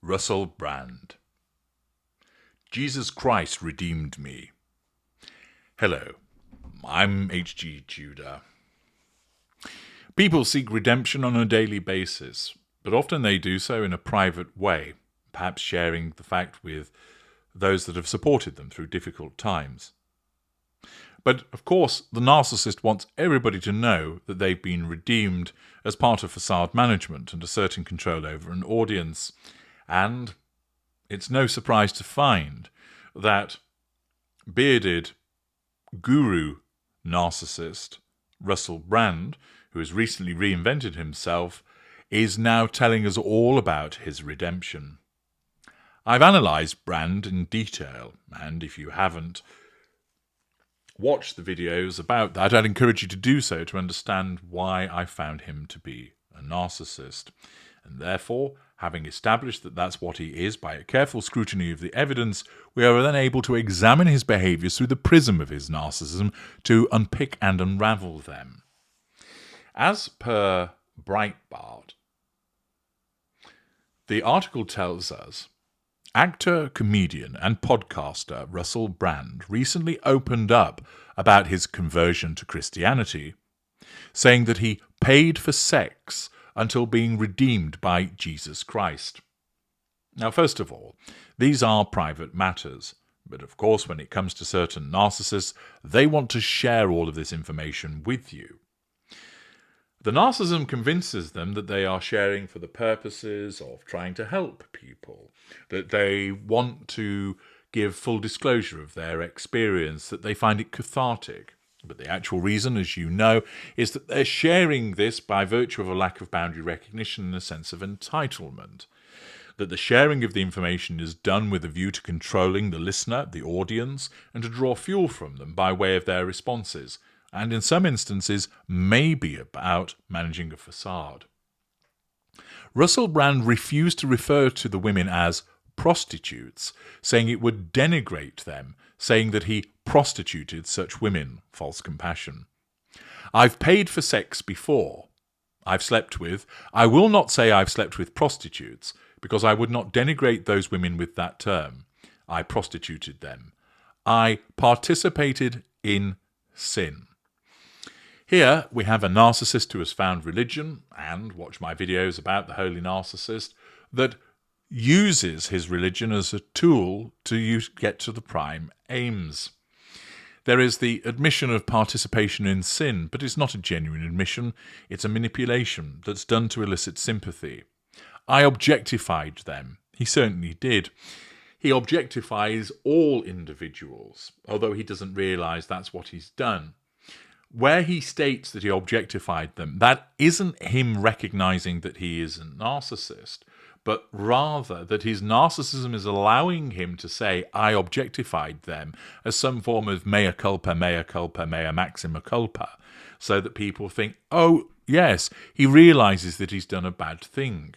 Russell Brand. Jesus Christ redeemed me. Hello, I'm H.G. Tudor. People seek redemption on a daily basis, but often they do so in a private way, perhaps sharing the fact with those that have supported them through difficult times. But, of course, the narcissist wants everybody to know that they've been redeemed as part of facade management and asserting control over an audience. And it's no surprise to find that bearded guru narcissist Russell Brand, who has recently reinvented himself, is now telling us all about his redemption. I've analysed Brand in detail, and if you haven't watched the videos about that, I'd encourage you to do so to understand why I found him to be a narcissist. And therefore, having established that that's what he is by a careful scrutiny of the evidence, we are then able to examine his behaviours through the prism of his narcissism to unpick and unravel them. As per Breitbart, the article tells us actor, comedian and podcaster Russell Brand recently opened up about his conversion to Christianity, saying that he paid for sex until being redeemed by Jesus Christ. Now, first of all, these are private matters, but of course when it comes to certain narcissists, they want to share all of this information with you. The narcissism convinces them that they are sharing for the purposes of trying to help people, that they want to give full disclosure of their experience, that they find it cathartic. But the actual reason, as you know, is that they're sharing this by virtue of a lack of boundary recognition and a sense of entitlement. That the sharing of the information is done with a view to controlling the listener, the audience, and to draw fuel from them by way of their responses, and in some instances may be about managing a facade. Russell Brand refused to refer to the women as prostitutes, saying it would denigrate them, saying that he prostituted such women, false compassion. I've paid for sex before. I've slept with. I will not say I've slept with prostitutes, because I would not denigrate those women with that term. I prostituted them. I participated in sin. Here we have a narcissist who has found religion, and watch my videos about the holy narcissist, that uses his religion as a tool to get to the prime aims. There is the admission of participation in sin, but it's not a genuine admission, it's a manipulation that's done to elicit sympathy. I objectified them. He certainly did. He objectifies all individuals, although he doesn't realise that's what he's done. Where he states that he objectified them, that isn't him recognising that he is a narcissist, but rather that his narcissism is allowing him to say, I objectified them, as some form of mea culpa, mea maxima culpa, so that people think, oh, yes, he realises that he's done a bad thing.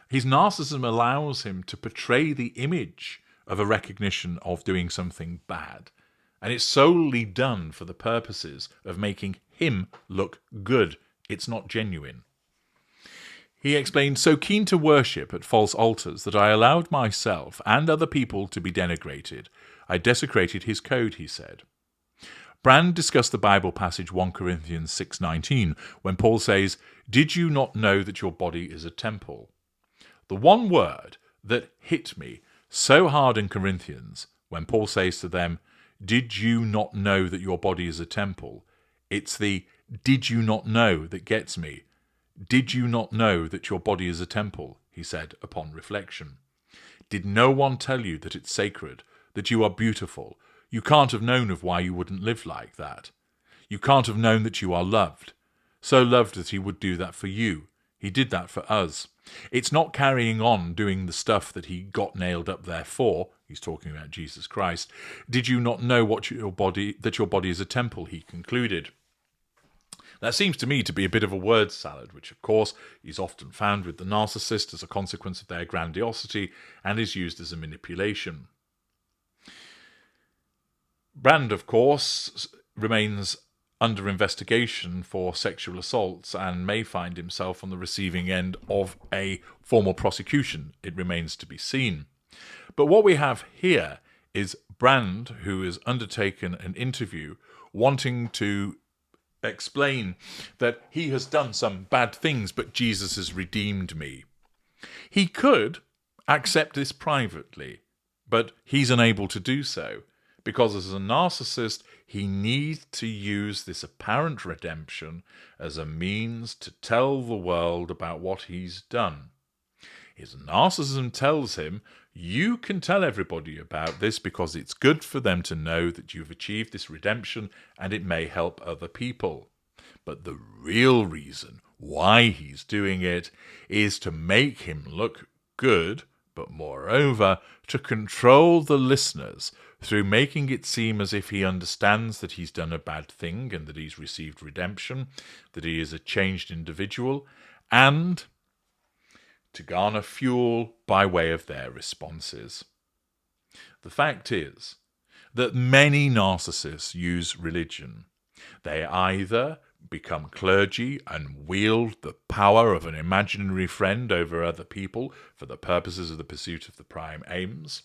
His narcissism allows him to portray the image of a recognition of doing something bad, and it's solely done for the purposes of making him look good. It's not genuine. He explained, so keen to worship at false altars that I allowed myself and other people to be denigrated. I desecrated his code, he said. Brand discussed the Bible passage 1 Corinthians 6:19, when Paul says, did you not know that your body is a temple? The one word that hit me so hard in Corinthians, when Paul says to them, did you not know that your body is a temple? It's the did you not know that gets me. Did you not know that your body is a temple? He said upon reflection. Did no one tell you that it's sacred, that you are beautiful? You can't have known of why you wouldn't live like that. You can't have known that you are loved. So loved that he would do that for you. He did that for us. It's not carrying on doing the stuff that he got nailed up there for. He's talking about Jesus Christ. Did you not know that your body is a temple? He concluded. That seems to me to be a bit of a word salad, which of course is often found with the narcissist as a consequence of their grandiosity and is used as a manipulation. Brand, of course, remains under investigation for sexual assaults and may find himself on the receiving end of a formal prosecution. It remains to be seen. But what we have here is Brand, who has undertaken an interview wanting to explain that he has done some bad things, but Jesus has redeemed me. He could accept this privately, but he's unable to do so because as a narcissist, he needs to use this apparent redemption as a means to tell the world about what he's done. His narcissism tells him, you can tell everybody about this because it's good for them to know that you've achieved this redemption and it may help other people. But the real reason why he's doing it is to make him look good, but moreover, to control the listeners through making it seem as if he understands that he's done a bad thing and that he's received redemption, that he is a changed individual, and to garner fuel by way of their responses. The fact is that many narcissists use religion. They either become clergy and wield the power of an imaginary friend over other people for the purposes of the pursuit of the prime aims,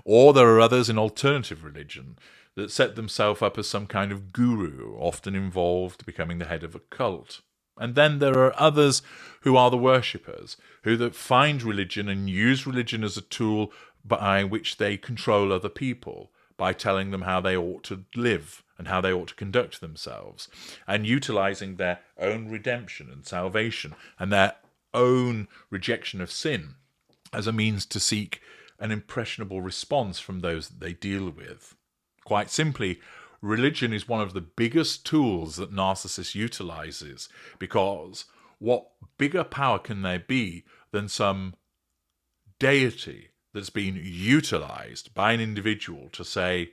or there are others in alternative religion that set themselves up as some kind of guru, often involved becoming the head of a cult. And then there are others who are the worshippers, who that find religion and use religion as a tool by which they control other people, by telling them how they ought to live and how they ought to conduct themselves, and utilizing their own redemption and salvation and their own rejection of sin as a means to seek an impressionable response from those that they deal with. Quite simply, religion is one of the biggest tools that narcissist utilizes, because what bigger power can there be than some deity that's been utilized by an individual to say,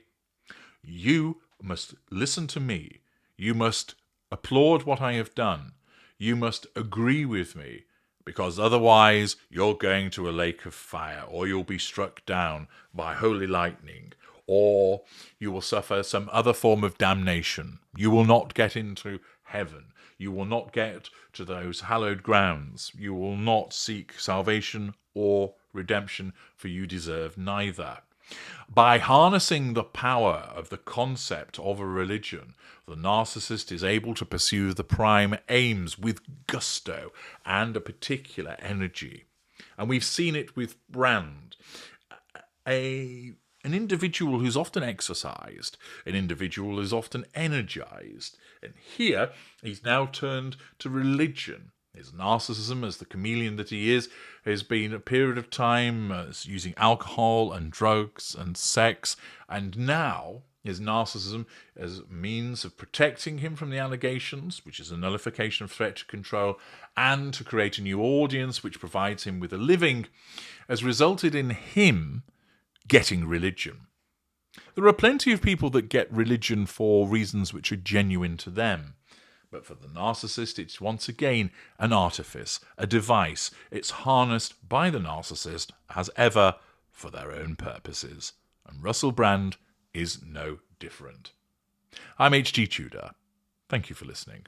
you must listen to me, you must applaud what I have done, you must agree with me, because otherwise you're going to a lake of fire, or you'll be struck down by holy lightning, or you will suffer some other form of damnation. You will not get into heaven. You will not get to those hallowed grounds. You will not seek salvation or redemption, for you deserve neither. By harnessing the power of the concept of a religion, the narcissist is able to pursue the prime aims with gusto and a particular energy. And we've seen it with Brand. An individual who's often exercised, an individual who's often energized. And here, he's now turned to religion. His narcissism, as the chameleon that he is, has been a period of time using alcohol and drugs and sex, and now his narcissism as a means of protecting him from the allegations, which is a nullification of threat to control, and to create a new audience which provides him with a living, has resulted in him getting religion. There are plenty of people that get religion for reasons which are genuine to them. But for the narcissist, it's once again an artifice, a device. It's harnessed by the narcissist, as ever, for their own purposes. And Russell Brand is no different. I'm H.G. Tudor. Thank you for listening.